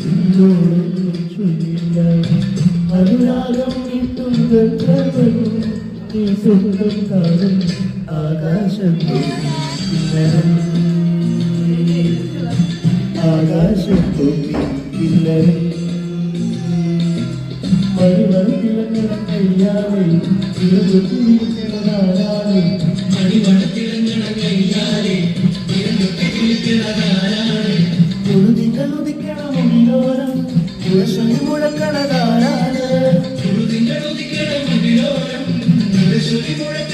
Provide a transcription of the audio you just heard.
എന്നോടൊന്നും ചൊല്ലില്ല അനുരാഗം കിട്ടും നീ സ്വന്തം കാണും ആകാശത്തോ ആകാശത്തോ ഇല്ലരും മണിവളത്തിലങ്ങനെ കയ്യാതെ ഇരുപത്തിരിക്കുന്നതാരാണ് മണിവളത്തിലങ്ങനെ കയ്യാതെ ഇരുപത്തിരിക്കുന്നതാരാണ് ഉറുതികൾ ഉദിക്കണ മുടിലോരം ഉറശൊലി മുഴക്കണതാരാണ് ഉറുതികൾ ഉദിക്കണ മുടിലോരം ഉറശൊലി മുഴക്ക